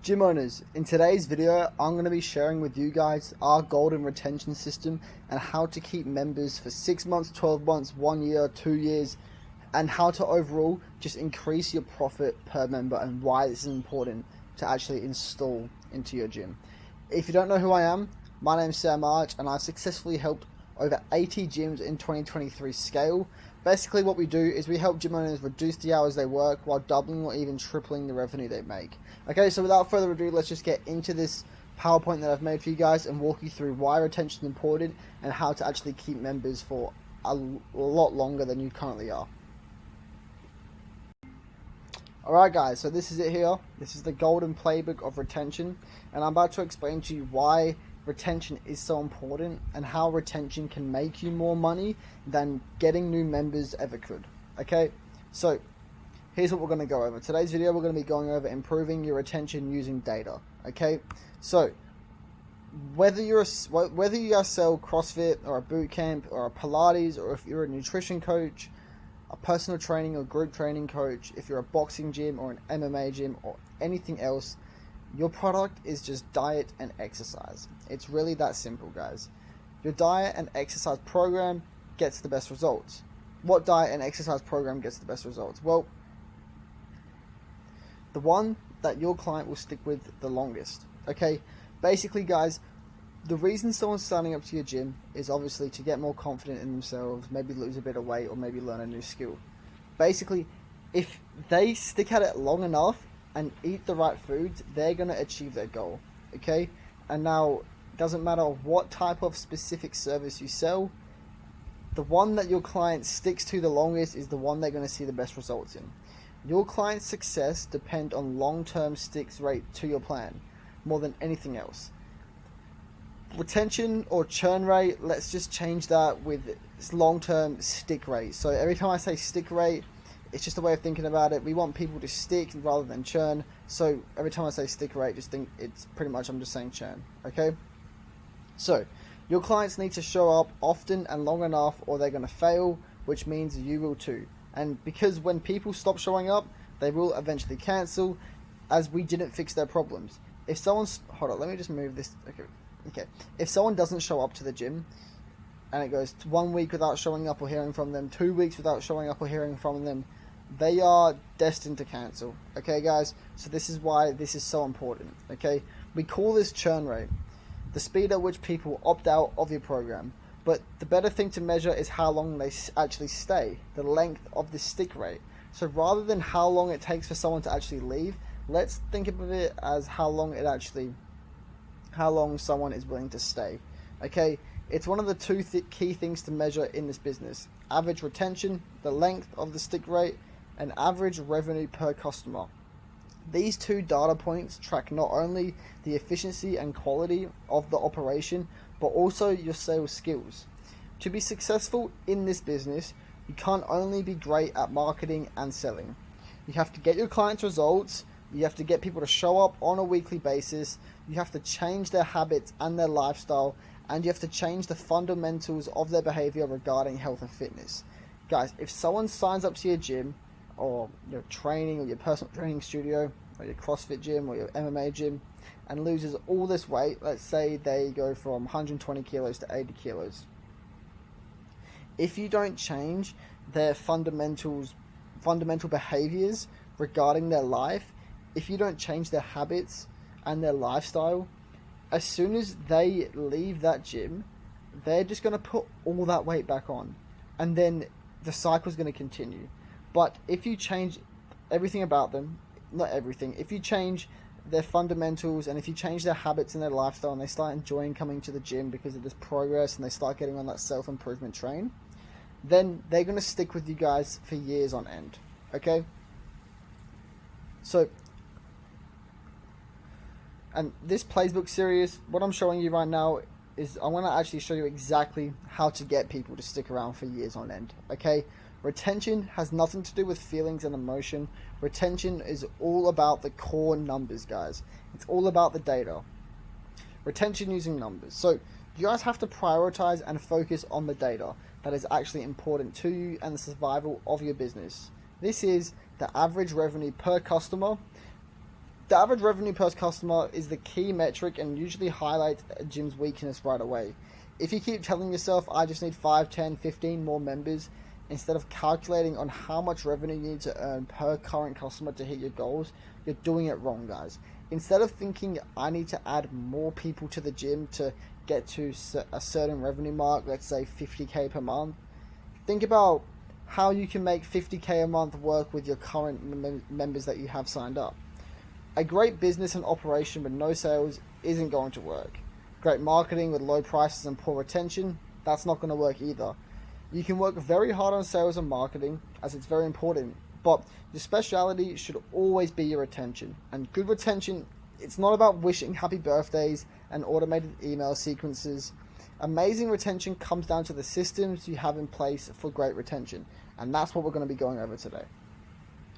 Gym owners, in today's video I'm going to be sharing with you guys our golden retention system and how to keep members for 6 months, 12 months, 1 year, 2 years, and how to overall just increase your profit per member and why this is important to actually install into your gym. If you don't know who I am, my name is Sam Arch and I've successfully helped over 80 gyms in 2023 scale. Basically what we do is we help gym owners reduce the hours they work while doubling or even tripling the revenue they make. Okay, so without further ado, let's just get into this PowerPoint that I've made for you guys and walk you through why retention is important and how to actually keep members for a lot longer than you currently are. Alright guys, so this is it here. This is the golden playbook of retention, and I'm about to explain to you why retention is so important and how retention can make you more money than getting new members ever could. Okay, so here's what we're going to go over. Today's video we're going to be going over improving your retention using data. Okay, so whether you guys sell CrossFit or a boot camp or a Pilates, or if you're a nutrition coach, a personal training or group training coach, if you're a boxing gym or an MMA gym or anything else, your product is just diet and exercise. It's really that simple, guys. Your diet and exercise program gets the best results. What diet and exercise program gets the best results? Well, the one that your client will stick with the longest. Okay, basically guys, the reason someone's signing up to your gym is obviously to get more confident in themselves, maybe lose a bit of weight or maybe learn a new skill. Basically, if they stick at it long enough and eat the right foods, they're going to achieve their goal. Okay, and now it doesn't matter what type of specific service you sell, the one that your client sticks to the longest is the one they're going to see the best results in. Your client's success depends on long-term sticks rate to your plan more than anything else. Retention or churn rate, let's just change that with long-term stick rate. So every time I say stick rate, it's just a way of thinking about it. We want people to stick rather than churn. So every time I say stick rate, just think it's pretty much I'm just saying churn. Okay? So your clients need to show up often and long enough or they're going to fail, which means you will too. And because when people stop showing up, they will eventually cancel, as we didn't fix their problems. If someone's... Hold on, let me just move this. Okay. If someone doesn't show up to the gym, and it goes 1 week without showing up or hearing from them, 2 weeks without showing up or hearing from them, they are destined to cancel. Okay, guys? So this is why this is so important. Okay? We call this churn rate, the speed at which people opt out of your program. But the better thing to measure is how long they actually stay, the length of the stick rate. So rather than how long it takes for someone to actually leave, let's think of it as how long someone is willing to stay. Okay, it's one of the two key things to measure in this business: average retention, the length of the stick rate, and average revenue per customer. These two data points track not only the efficiency and quality of the operation, but also your sales skills. To be successful in this business, you can't only be great at marketing and selling. You have to get your clients results, you have to get people to show up on a weekly basis, you have to change their habits and their lifestyle, and you have to change the fundamentals of their behavior regarding health and fitness. Guys, if someone signs up to your gym, or your training, or your personal training studio, or your CrossFit gym, or your MMA gym, and loses all this weight, let's say they go from 120 kilos to 80 kilos. If you don't change their fundamental behaviors regarding their life, if you don't change their habits and their lifestyle, as soon as they leave that gym, they're just going to put all that weight back on, and then the cycle is going to continue. But if you change everything about them, not everything, if you change their fundamentals and if you change their habits and their lifestyle and they start enjoying coming to the gym because of this progress and they start getting on that self-improvement train, then they're going to stick with you guys for years on end. Okay? So, and this playbook series, what I'm showing you right now is I want to actually show you exactly how to get people to stick around for years on end. Okay? Retention has nothing to do with feelings and emotion. Retention is all about the core numbers, guys. It's all about the data. Retention using numbers. So you guys have to prioritize and focus on the data that is actually important to you and the survival of your business. This is the average revenue per customer The average revenue per customer is the key metric and usually highlights a gym's weakness right away. If you keep telling yourself, I just need 5, 10, 15 more members, instead of calculating on how much revenue you need to earn per current customer to hit your goals, you're doing it wrong, guys. Instead of thinking, I need to add more people to the gym to get to a certain revenue mark, let's say 50k per month, think about how you can make 50k a month work with your current members that you have signed up. A great business and operation with no sales isn't going to work. Great marketing with low prices and poor retention, that's not going to work either. You can work very hard on sales and marketing, as it's very important, but your speciality should always be your retention. And good retention, it's not about wishing happy birthdays and automated email sequences. Amazing retention comes down to the systems you have in place for great retention, and that's what we're going to be going over today.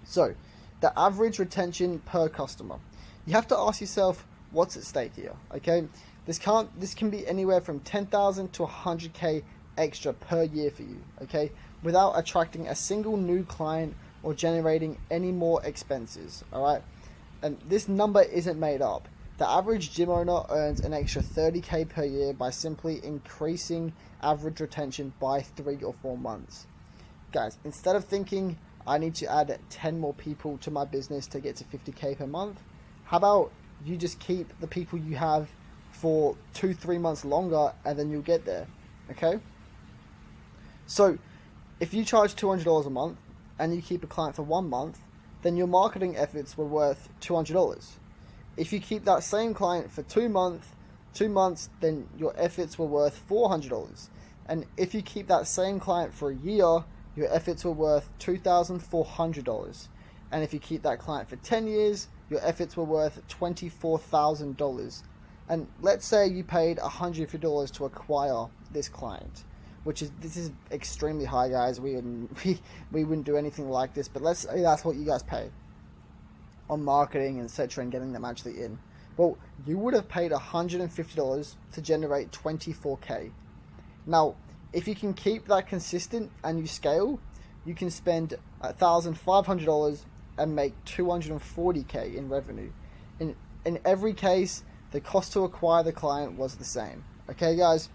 So, the average retention per customer. You have to ask yourself, what's at stake here, okay? This can be anywhere from 10,000 to 100k extra per year for you, okay? Without attracting a single new client or generating any more expenses, all right? And this number isn't made up. The average gym owner earns an extra 30k per year by simply increasing average retention by 3 or 4 months. Guys, instead of thinking, I need to add 10 more people to my business to get to 50k per month, how about you just keep the people you have for 2-3 months longer and then you'll get there, okay? So, if you charge $200 a month and you keep a client for 1 month, then your marketing efforts were worth $200. If you keep that same client for 2 months, then your efforts were worth $400. And if you keep that same client for a year, your efforts were worth $2,400. And if you keep that client for 10 years, your efforts were worth $24,000. And let's say you paid $150 to acquire this client, this is extremely high, guys. We wouldn't do anything like this, but let's say that's what you guys pay on marketing, etc., and getting them actually in. Well, you would have paid $150 to generate 24k. Now, if you can keep that consistent and you scale, you can spend $1,500 and make 240k in revenue. In every case, the cost to acquire the client was the same. Okay, guys?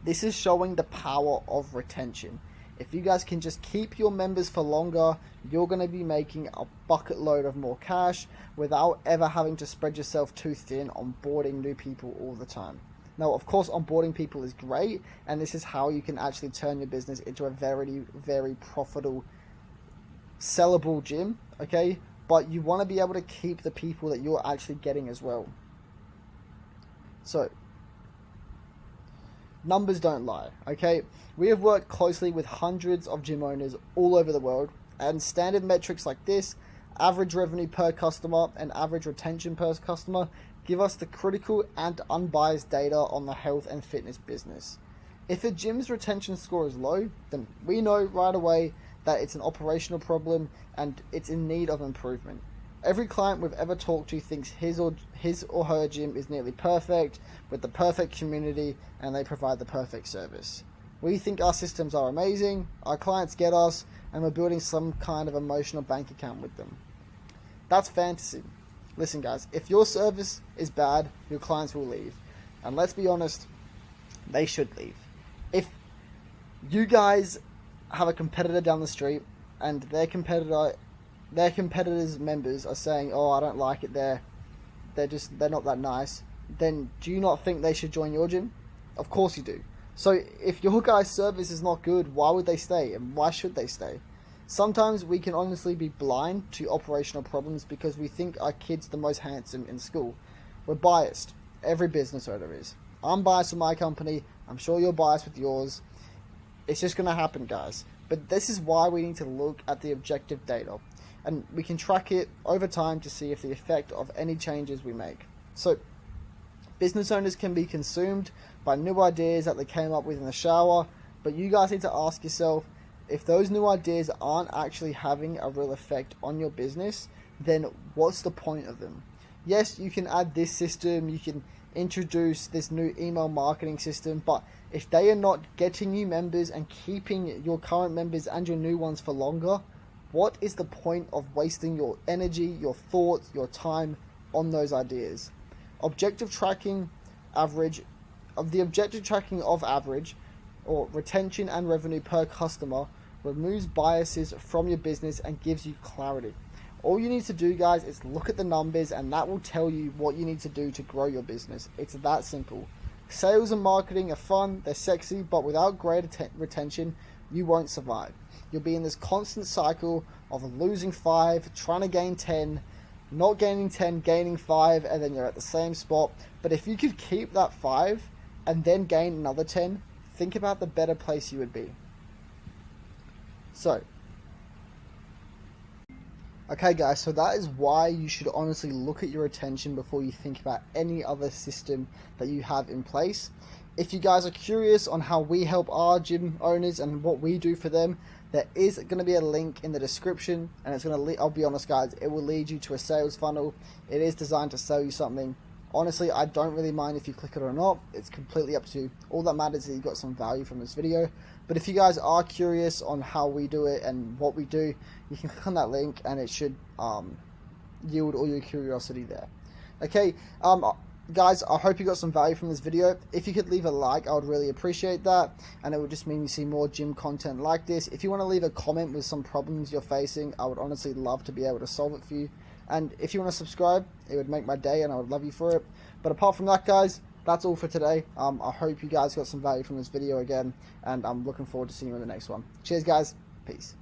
This is showing the power of retention. If you guys can just keep your members for longer, you're going to be making a bucket load of more cash without ever having to spread yourself too thin on onboarding new people all the time. Now, of course, onboarding people is great, and this is how you can actually turn your business into a very, very profitable, sellable gym, okay? But you want to be able to keep the people that you're actually getting as well. So, numbers don't lie, okay? We have worked closely with hundreds of gym owners all over the world, and standard metrics like this, average revenue per customer and average retention per customer, give us the critical and unbiased data on the health and fitness business. If a gym's retention score is low, then we know right away that it's an operational problem and it's in need of improvement. Every client we've ever talked to thinks his or her gym is nearly perfect, with the perfect community, and they provide the perfect service. We think our systems are amazing, our clients get us, and we're building some kind of emotional bank account with them. That's fantasy. Listen, guys, if your service is bad, your clients will leave. And let's be honest, they should leave. If you guys have a competitor down the street and their competitor's members are saying, oh, I don't like it there, they're not that nice, then do you not think they should join your gym? Of course you do. So if your guys' service is not good, why would they stay? And why should they stay? Sometimes we can honestly be blind to operational problems because we think our kid's the most handsome in school. We're biased. Every business owner is. I'm biased with my company. I'm sure you're biased with yours. It's just going to happen, guys. But this is why we need to look at the objective data. And we can track it over time to see if the effect of any changes we make. So, business owners can be consumed by new ideas that they came up with in the shower, but you guys need to ask yourself, if those new ideas aren't actually having a real effect on your business, then what's the point of them? Yes, you can add this system, you can introduce this new email marketing system, but if they are not getting you members and keeping your current members and your new ones for longer, What is the point of wasting your energy, your thoughts, your time on those ideas? Objective tracking average of the objective tracking of average or retention and revenue per customer removes biases from your business and gives you clarity. All you need to do, guys, is look at the numbers, and that will tell you what you need to do to grow your business. It's that simple. Sales and marketing are fun, they're sexy, but without great retention, you won't survive. You'll be in this constant cycle of losing 5, trying to gain 10, not gaining 10, gaining 5, and then you're at the same spot. But if you could keep that 5 and then gain another 10, think about the better place you would be. So, okay guys, so that is why you should honestly look at your retention before you think about any other system that you have in place. If you guys are curious on how we help our gym owners and what we do for them, there is going to be a link in the description, and it's going to I'll be honest guys, it will lead you to a sales funnel. It is designed to sell you something. Honestly, I don't really mind if you click it or not. It's completely up to you. All that matters is that you got some value from this video. But if you guys are curious on how we do it and what we do, you can click on that link, and it should yield all your curiosity there. Okay, guys, I hope you got some value from this video. If you could leave a like, I would really appreciate that, and it would just mean you see more gym content like this. If you want to leave a comment with some problems you're facing, I would honestly love to be able to solve it for you. And if you want to subscribe, it would make my day, and I would love you for it. But apart from that, guys, that's all for today. I hope you guys got some value from this video again, and I'm looking forward to seeing you in the next one. Cheers, guys. Peace.